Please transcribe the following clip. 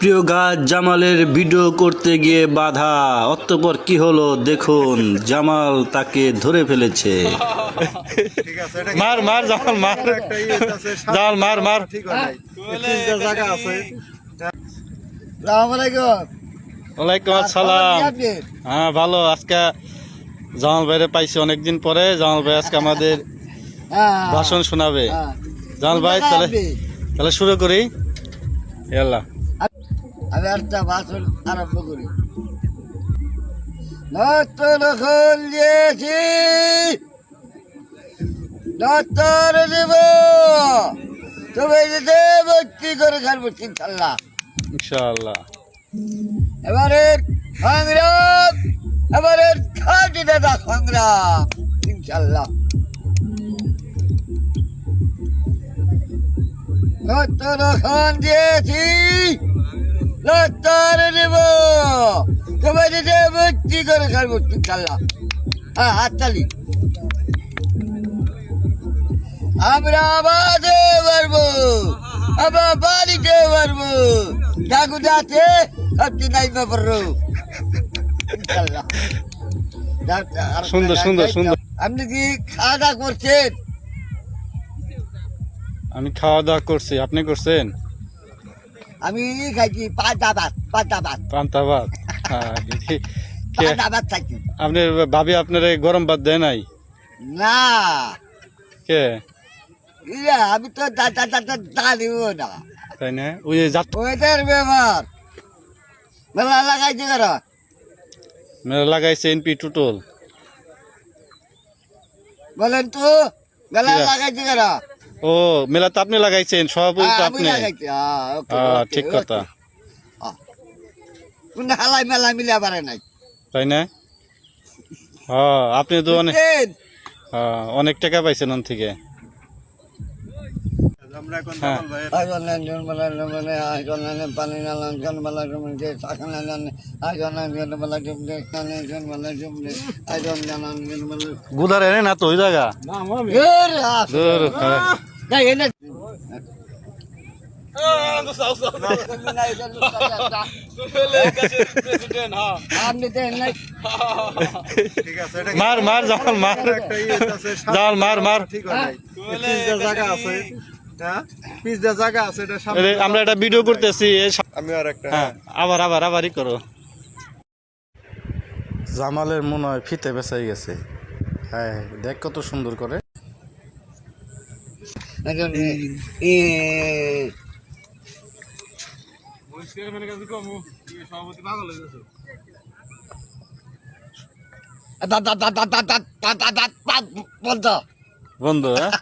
প্রিয় গাছ জামালের ভিডিও করতে গিয়ে বাধা, অতঃপর কি হলো দেখুন, জামাল তাকে ধরে ফেলেছে। মার মার জামাল মার, জামাল মার মার। ওয়ালাইকুম আসসালাম। হ্যাঁ ভালো, আজকে জামাল ভাইরে পাইছি অনেকদিন পরে। জামাল ভাই আজকে আমাদের ভাষণ শোনাবে। জামাল ভাই তাহলে তাহলে শুরু করি। ইয়াল্লা, আমি একটা ভাষণ আরম্ভ করি। নতুন খোল দিয়েছি, নতুন দেব, তুমি দিতে ভর্তি করে খাবো ইনশাল্লাহ। ইনশাআল্লাহ। এবারে সংগ্রাম, এবারে খাটি দাদা সংগ্রাম ইনশাল্লাহ। নতুন খন দিয়েছি, নতুন দেব, তুমি দিতে ভর্তি করে খাবো ইনশাল্লাহ। হ্যাঁ, হাততালি। আমরা আবাদে পারবো, আমরা বাড়িতে পারবো, ঠাকুর আছে সবটি নাইবা পারবো ইনশাল্লাহ। সুন্দর সুন্দর সুন্দর। আপনি কি খাওয়া দাওয়া করছেন? আমি খাওয়া দাওয়া করছি, আপনি করছেন? আমি খাইছি পান্তা ভাত, পান্তা ভাত, পান্তা ভাত। হ্যাঁ, পান্তা ভাত খাইছি। আপনার ভাবি আপনার গরম ভাত দেয় নাই? না, কে? ইয়া আমি তো দা দিব না, তাই না? ওই যে যাত ওইটার ব্যাপার। মেলা লাগাইছে কারা? মেলা লাগাইছে এনপি টুটল। বলেন তো, মেলা কিরা? লাগাইছে কারা? ও মেলা তো আপনি লাগাইছেন, সভাপতি তো আমি আপনি। লাগাইছি। ঠিক কথা। কোন হালাই মেলা মিলা পারে নাই, তাই না? আপনি তো অনেক বুঝছেন? অনেক টাকা পাইছেন ওন থেকে। হ্যাঁ, গুদার এনে না তো ওই জায়গা। দূর, হ্যাঁ। মার মার জামাল মার, জামাল মার মার। আমরা একটা ভিডিও করতেছি। হ্যাঁ, আবার আবার আবারই করো। জামালের মনে হয় ফিতে বেঁচাই গেছে। হ্যাঁ, দেখ কত সুন্দর করে। বন্ধ। বন্ধু, হ্যাঁ।